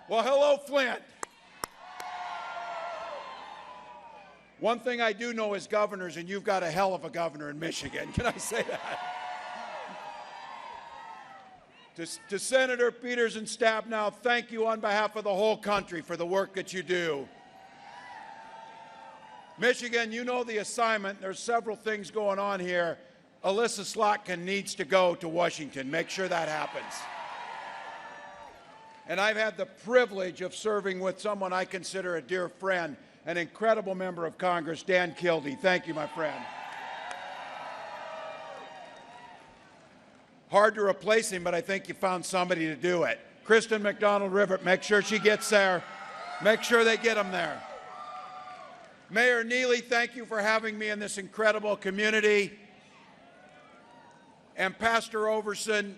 Well, hello, Flint. One thing I do know is governors, and you've got a hell of a governor in Michigan. Can I say that? To Senator Peters and Stabenow, thank you on behalf of the whole country for the work that you do. Michigan, you know the assignment. There's several things going on here. Alyssa Slotkin needs to go to Washington. Make sure that happens. And I've had the privilege of serving with someone I consider a dear friend, an incredible member of Congress, Dan Kildee. Thank you, my friend. Hard to replace him, but I think you found somebody to do it. Kristen McDonald-Rivert, make sure she gets there. Make sure they get him there. Mayor Neely, thank you for having me in this incredible community. And Pastor Overson,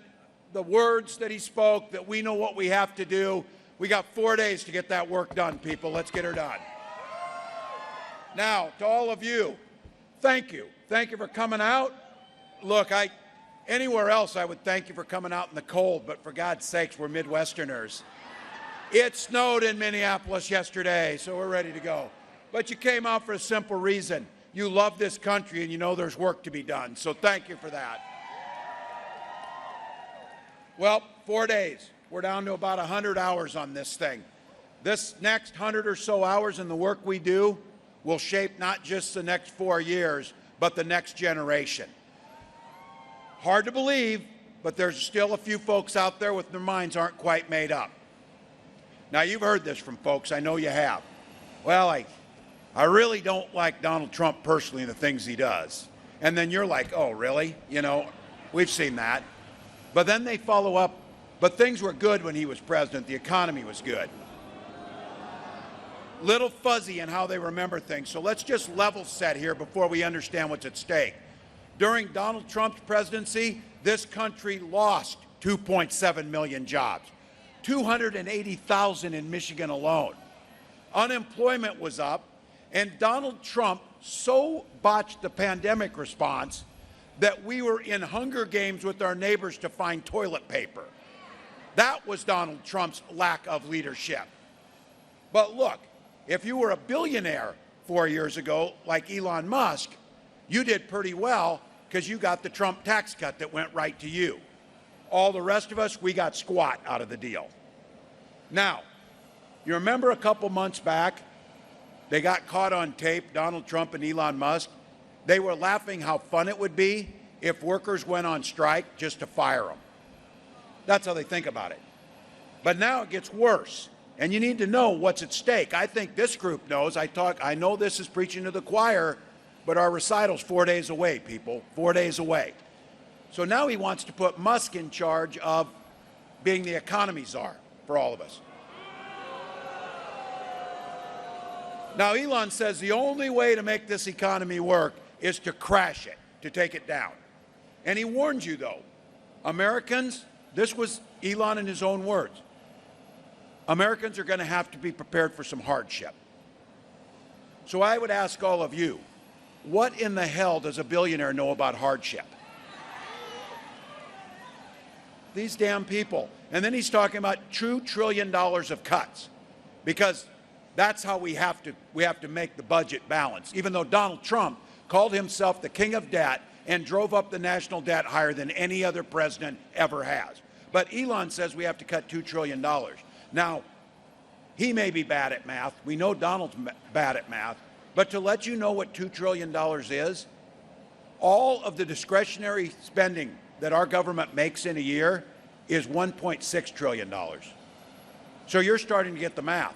the words that he spoke, that we know what we have to do. We got 4 days to get that work done, people. Let's get her done. Now, to all of you, thank you. Thank you for coming out. Look, anywhere else I would thank you for coming out in the cold, but for God's sakes, we're Midwesterners. It snowed in Minneapolis yesterday, so we're ready to go. But you came out for a simple reason. You love this country and you know there's work to be done, so thank you for that. Well, 4 days. We're down to about 100 hours on this thing. This next 100 or so hours in the work we do will shape not just the next 4 years, but the next generation. Hard to believe, but there's still a few folks out there with their minds aren't quite made up. Now, you've heard this from folks. I know you have. Well, I really don't like Donald Trump personally, the things he does. And then you're like, oh, really? You know, we've seen that. But then they follow up, but things were good when he was president. The economy was good. Little fuzzy in how they remember things. So let's just level set here before we understand what's at stake. During Donald Trump's presidency, this country lost 2.7 million jobs, 280,000 in Michigan alone. Unemployment was up, and Donald Trump so botched the pandemic response that we were in Hunger Games with our neighbors to find toilet paper. That was Donald Trump's lack of leadership. But look, if you were a billionaire 4 years ago, like Elon Musk, you did pretty well because you got the Trump tax cut that went right to you. All the rest of us, we got squat out of the deal. Now, you remember a couple months back, they got caught on tape, Donald Trump and Elon Musk. They were laughing how fun it would be if workers went on strike just to fire them. That's how they think about it. But now it gets worse, and you need to know what's at stake. I think this group knows. I know this is preaching to the choir, but our recital's 4 days away, people, 4 days away. So now he wants to put Musk in charge of being the economy czar for all of us. Now, Elon says the only way to make this economy work is to crash it, to take it down. And he warned you, though, Americans, this was Elon in his own words, Americans are going to have to be prepared for some hardship. So I would ask all of you, what in the hell does a billionaire know about hardship? These damn people. And then he's talking about $2 trillion of cuts, because that's how we have to make the budget balance, even though Donald Trump called himself the king of debt and drove up the national debt higher than any other president ever has. But Elon says we have to cut $2 trillion. Now, he may be bad at math. We know Donald's bad at math. But to let you know what $2 trillion is, all of the discretionary spending that our government makes in a year is $1.6 trillion. So you're starting to get the math.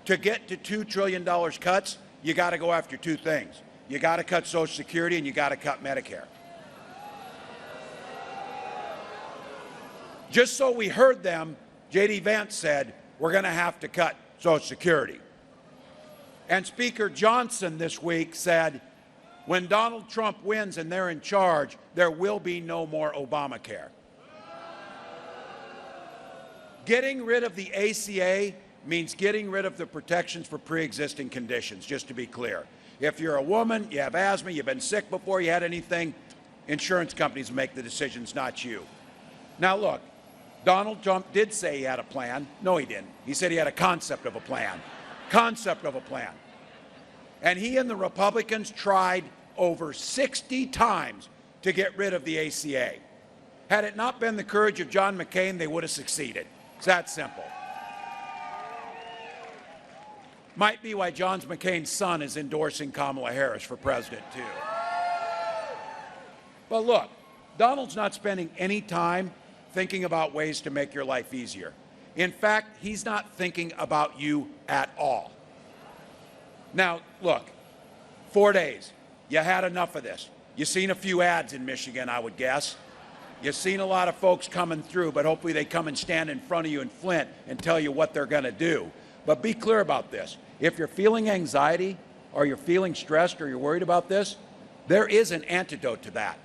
To get to $2 trillion cuts, you got to go after two things. You got to cut Social Security and you got to cut Medicare. Just so we heard them, J.D. Vance said, we're going to have to cut Social Security. And Speaker Johnson this week said, when Donald Trump wins and they're in charge, there will be no more Obamacare. Getting rid of the ACA means getting rid of the protections for pre-existing conditions, just to be clear. If you're a woman, you have asthma, you've been sick before you had anything, insurance companies make the decisions, not you. Now look, Donald Trump did say he had a plan. No, he didn't. He said he had a concept of a plan. Concept of a plan. And he and the Republicans tried over 60 times to get rid of the ACA. Had it not been the courage of John McCain, they would have succeeded. It's that simple. Might be why John McCain's son is endorsing Kamala Harris for president, too. But look, Donald's not spending any time thinking about ways to make your life easier. In fact, he's not thinking about you at all. Now, look, 4 days. You had enough of this. You've seen a few ads in Michigan, I would guess. You've seen a lot of folks coming through, but hopefully they come and stand in front of you in Flint and tell you what they're going to do. But be clear about this. If you're feeling anxiety or you're feeling stressed or you're worried about this, there is an antidote to that.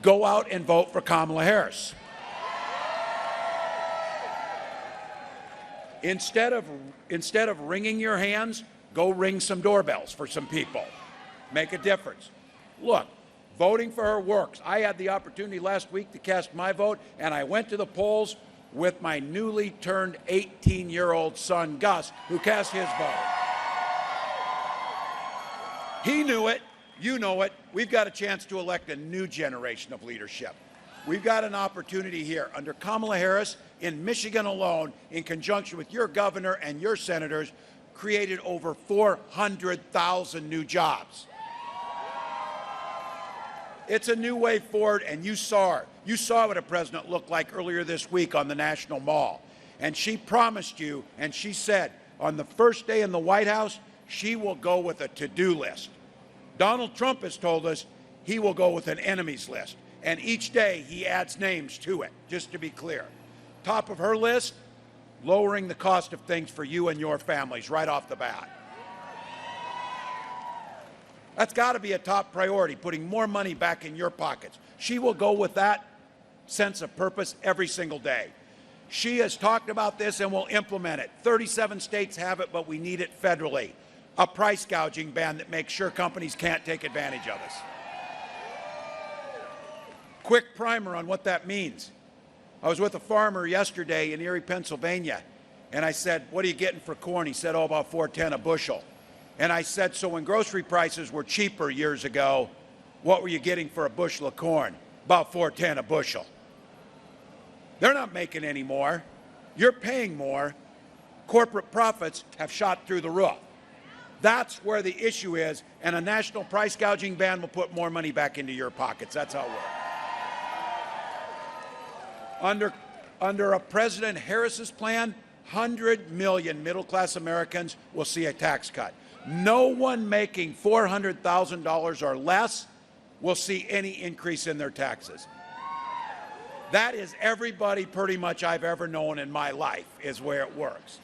Go out and vote for Kamala Harris. Instead of wringing your hands, go ring some doorbells for some people. Make a difference. Look, voting for her works. I had the opportunity last week to cast my vote, and I went to the polls with my newly turned 18-year-old son, Gus, who cast his vote. He knew it. You know it. We've got a chance to elect a new generation of leadership. We've got an opportunity here under Kamala Harris in Michigan alone, in conjunction with your governor and your senators, created over 400,000 new jobs. It's a new way forward, and you saw her. You saw what a president looked like earlier this week on the National Mall. And she promised you, and she said, on the first day in the White House, she will go with a to-do list. Donald Trump has told us he will go with an enemies list. And each day he adds names to it, just to be clear. Top of her list, lowering the cost of things for you and your families right off the bat. That's got to be a top priority, putting more money back in your pockets. She will go with that sense of purpose every single day. She has talked about this and will implement it. 37 states have it, but we need it federally. A price gouging ban that makes sure companies can't take advantage of us. Quick primer on what that means. I was with a farmer yesterday in Erie, Pennsylvania, and I said, "What are you getting for corn?" He said, "Oh, about $4.10 a bushel." And I said, "So when grocery prices were cheaper years ago, what were you getting for a bushel of corn?" "About $4.10 a bushel." They're not making any more. You're paying more. Corporate profits have shot through the roof. That's where the issue is, and a national price gouging ban will put more money back into your pockets. That's how it works. Under a President Harris's plan, 100 million middle-class Americans will see a tax cut. No one making $400,000 or less will see any increase in their taxes. That is everybody pretty much I've ever known in my life is where it works.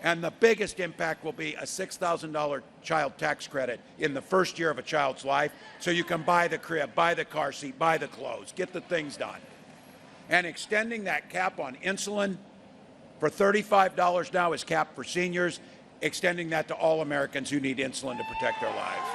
And the biggest impact will be a $6,000 child tax credit in the first year of a child's life, so you can buy the crib, buy the car seat, buy the clothes, get the things done. And extending that cap on insulin for $35 now is capped for seniors, extending that to all Americans who need insulin to protect their lives.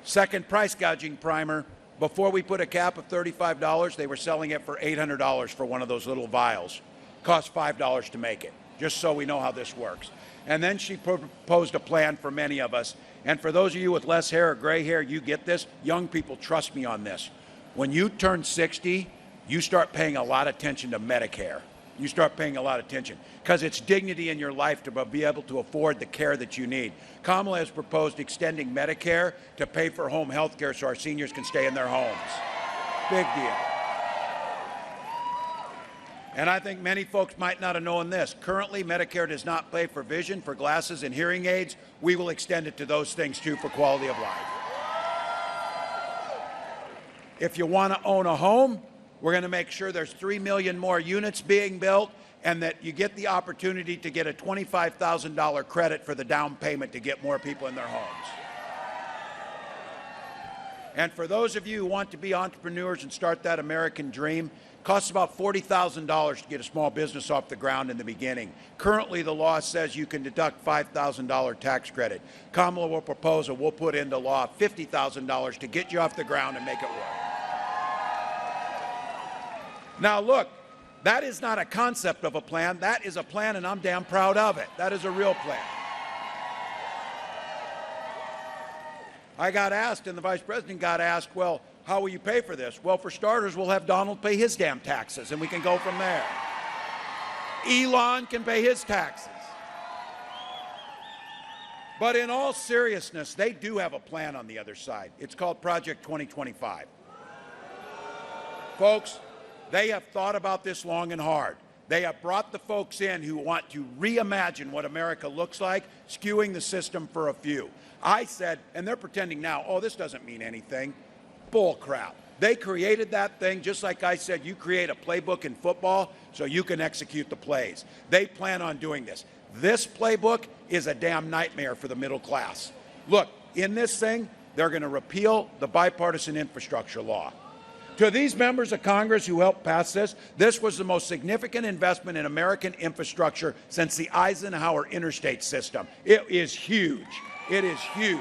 Second price gouging primer. Before we put a cap of $35, they were selling it for $800 for one of those little vials. Cost $5 to make it, just so we know how this works. And then she proposed a plan for many of us. And for those of you with less hair or gray hair, you get this. Young people, trust me on this. When you turn 60, you start paying a lot of attention to Medicare. You start paying a lot of attention because it's dignity in your life to be able to afford the care that you need. Kamala has proposed extending Medicare to pay for home health care so our seniors can stay in their homes. Big deal. And I think many folks might not have known this. Currently, Medicare does not pay for vision, for glasses, and hearing aids. We will extend it to those things, too, for quality of life. If you want to own a home, we're going to make sure there's 3 million more units being built and that you get the opportunity to get a $25,000 credit for the down payment to get more people in their homes. And for those of you who want to be entrepreneurs and start that American dream, it costs about $40,000 to get a small business off the ground in the beginning. Currently, the law says you can deduct $5,000 tax credit. Kamala will propose, or we'll put into law, $50,000 to get you off the ground and make it work. Now look, that is not a concept of a plan. That is a plan, and I'm damn proud of it. That is a real plan. I got asked, and the vice president got asked, well, how will you pay for this? Well, for starters, we'll have Donald pay his damn taxes, and we can go from there. Elon can pay his taxes. But in all seriousness, they do have a plan on the other side. It's called Project 2025. Folks, they have thought about this long and hard. They have brought the folks in who want to reimagine what America looks like, skewing the system for a few. I said, and they're pretending now, oh, this doesn't mean anything. Bull crap. They created that thing just like I said, you create a playbook in football so you can execute the plays. They plan on doing this. This playbook is a damn nightmare for the middle class. Look, in this thing, they're going to repeal the bipartisan infrastructure law. To these members of Congress who helped pass this, this was the most significant investment in American infrastructure since the Eisenhower interstate system. It is huge. It is huge.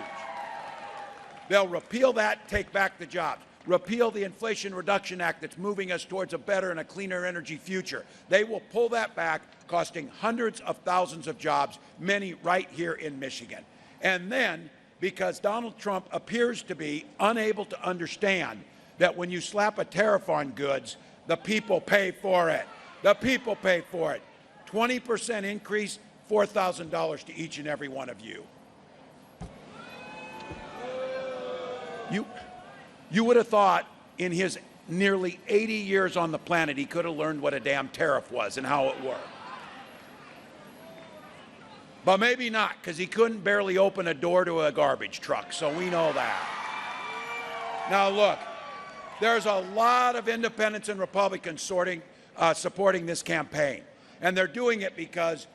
They'll repeal that, take back the jobs. Repeal the Inflation Reduction Act that's moving us towards a better and a cleaner energy future. They will pull that back, costing hundreds of thousands of jobs, many right here in Michigan. And then, because Donald Trump appears to be unable to understand that when you slap a tariff on goods, the people pay for it. The people pay for it. 20% increase, $4,000 to each and every one of you. You would have thought in his nearly 80 years on the planet he could have learned what a damn tariff was and how it worked. But maybe not, because he couldn't barely open a door to a garbage truck, so we know that. Now look, there's a lot of independents and Republicans supporting this campaign, and they're doing it because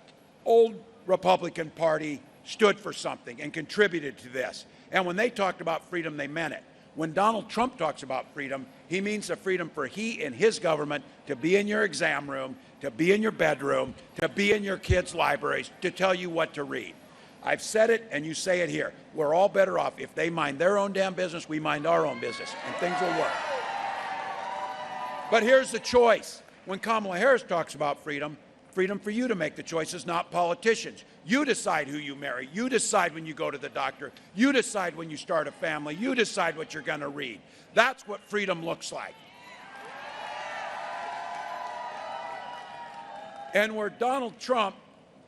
old Republican Party stood for something and contributed to this. And when they talked about freedom, they meant it. When Donald Trump talks about freedom, he means the freedom for he and his government to be in your exam room, to be in your bedroom, to be in your kids' libraries, to tell you what to read. I've said it, and you say it here. We're all better off. If they mind their own damn business, we mind our own business, and things will work. But here's the choice. When Kamala Harris talks about freedom, freedom for you to make the choices, not politicians. You decide who you marry. You decide when you go to the doctor. You decide when you start a family. You decide what you're going to read. That's what freedom looks like. And where Donald Trump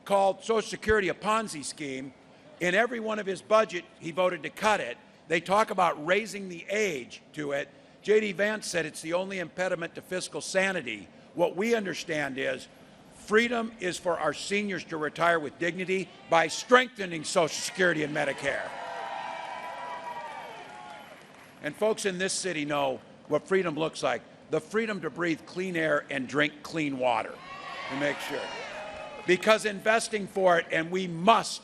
called Social Security a Ponzi scheme, in every one of his budget, he voted to cut it. They talk about raising the age to it. J.D. Vance said it's the only impediment to fiscal sanity. What we understand is freedom is for our seniors to retire with dignity by strengthening Social Security and Medicare. And folks in this city know what freedom looks like. The freedom to breathe clean air and drink clean water, to make sure. Because investing for it, and we must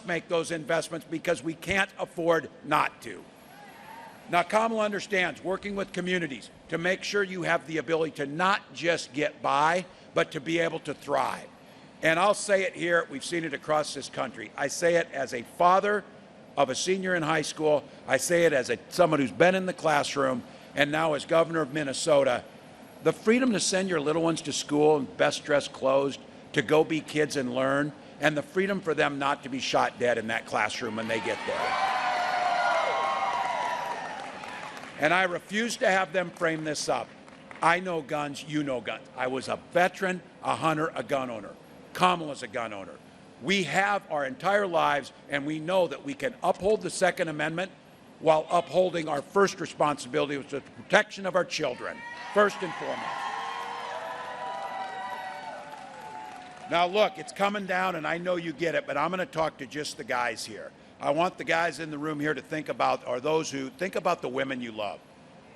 make those investments because we can't afford not to. Now, Kamala understands working with communities to make sure you have the ability to not just get by, but to be able to thrive. And I'll say it here, we've seen it across this country. I say it as a father of a senior in high school. I say it as someone who's been in the classroom, and now as governor of Minnesota. The freedom to send your little ones to school in best dressed clothes, to go be kids and learn, and the freedom for them not to be shot dead in that classroom when they get there. And I refuse to have them frame this up. I know guns, you know guns. I was a veteran, a hunter, a gun owner. Kamala's a gun owner. We have our entire lives, and we know that we can uphold the Second Amendment while upholding our first responsibility, which is the protection of our children, first and foremost. Now look, it's coming down, and I know you get it, but I'm going to talk to just the guys here. I want the guys in the room here to think about, or those who think about the women you love,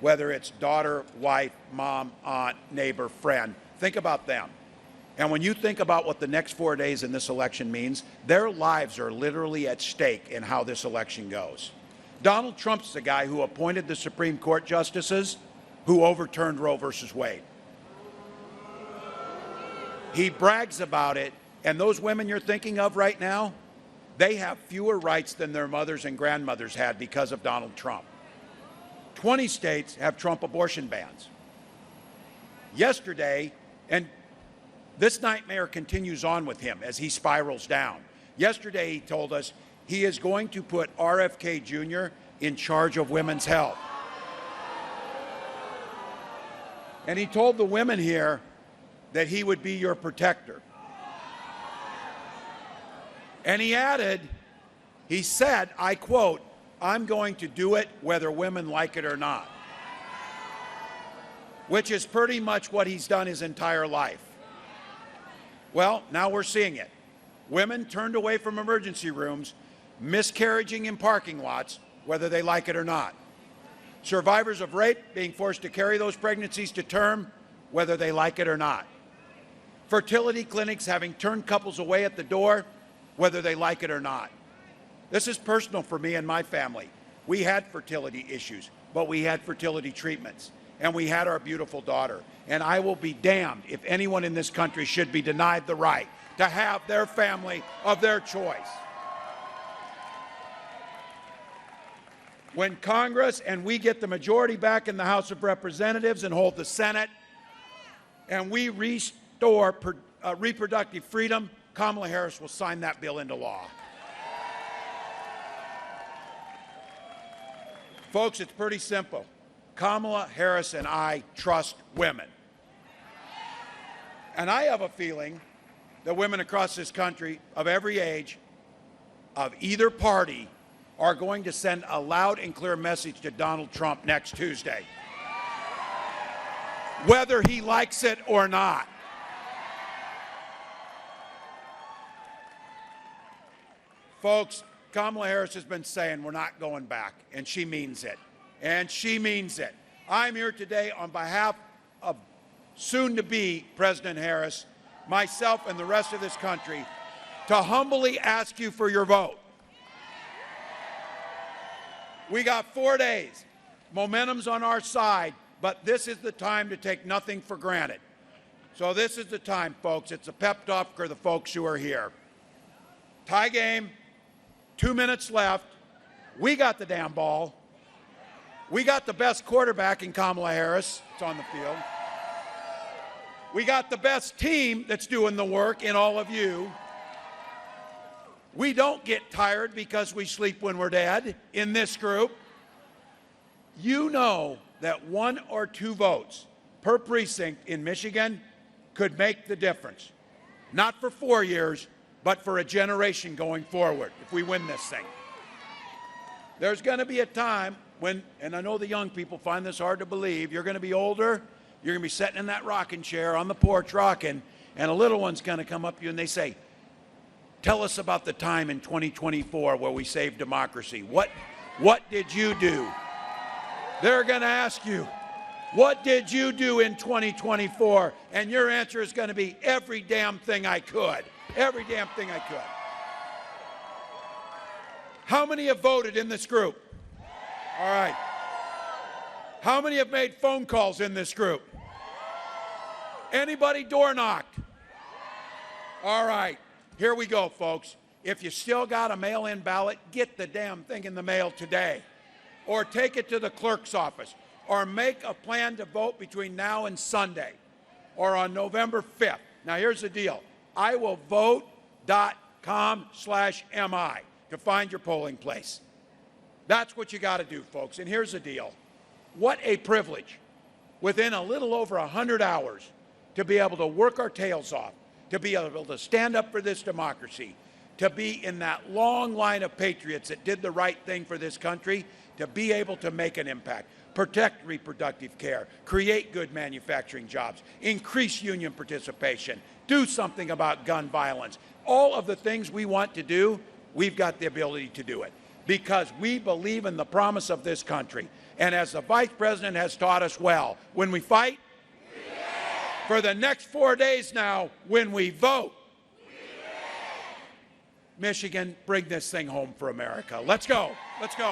whether it's daughter, wife, mom, aunt, neighbor, friend. Think about them. And when you think about what the next 4 days in this election means, their lives are literally at stake in how this election goes. Donald Trump's the guy who appointed the Supreme Court justices who overturned Roe versus Wade. He brags about it, and those women you're thinking of right now, they have fewer rights than their mothers and grandmothers had because of Donald Trump. 20 states have Trump abortion bans. Yesterday, and this nightmare continues on with him as he spirals down. Yesterday, he told us he is going to put RFK Jr. in charge of women's health. And he told the women here that he would be your protector. And he added, he said, I quote, I'm going to do it whether women like it or not. Which is pretty much what he's done his entire life. Well, now we're seeing it. Women turned away from emergency rooms, miscarriaging in parking lots, whether they like it or not. Survivors of rape being forced to carry those pregnancies to term, whether they like it or not. Fertility clinics having turned couples away at the door, whether they like it or not. This is personal for me and my family. We had fertility issues, but we had fertility treatments, and we had our beautiful daughter. And I will be damned if anyone in this country should be denied the right to have their family of their choice. When Congress and we get the majority back in the House of Representatives and hold the Senate, and we restore reproductive freedom, Kamala Harris will sign that bill into law. Folks, it's pretty simple. Kamala Harris and I trust women. And I have a feeling that women across this country of every age, of either party, are going to send a loud and clear message to Donald Trump next Tuesday, whether he likes it or not. Folks, Kamala Harris has been saying we're not going back, and she means it. And she means it. I'm here today on behalf of soon-to-be President Harris, myself, and the rest of this country to humbly ask you for your vote. We got 4 days. Momentum's on our side, but this is the time to take nothing for granted. So this is the time, folks. It's a pep talk for the folks who are here. Tie game, 2 minutes left. We got the damn ball. We got the best quarterback in Kamala Harris. It's on the field. We got the best team that's doing the work in all of you. We don't get tired because we sleep when we're dead in this group. You know that 1 or 2 votes per precinct in Michigan could make the difference. Not for 4 years, but for a generation going forward if we win this thing. There's going to be a time when, and I know the young people find this hard to believe, you're going to be older, you're going to be sitting in that rocking chair on the porch rocking, and a little one's going to come up to you and they say, tell us about the time in 2024 where we saved democracy. What did you do? They're going to ask you, what did you do in 2024? And your answer is going to be every damn thing I could. Every damn thing I could. How many have voted in this group? All right. How many have made phone calls in this group? Anybody door knocked? All right. Here we go, folks. If you still got a mail-in ballot, get the damn thing in the mail today. Or take it to the clerk's office. Or make a plan to vote between now and Sunday. Or on November 5th. Now, here's the deal. iwillvote.com/mi to find your polling place. That's what you got to do, folks. And here's the deal. What a privilege, within a little over 100 hours, to be able to work our tails off, to be able to stand up for this democracy, to be in that long line of patriots that did the right thing for this country, to be able to make an impact, protect reproductive care, create good manufacturing jobs, increase union participation, do something about gun violence. All of the things we want to do, we've got the ability to do it because we believe in the promise of this country. And as the Vice President has taught us well, when we fight, for the next 4 days now, when we vote, Michigan, bring this thing home for America. Let's go. Let's go.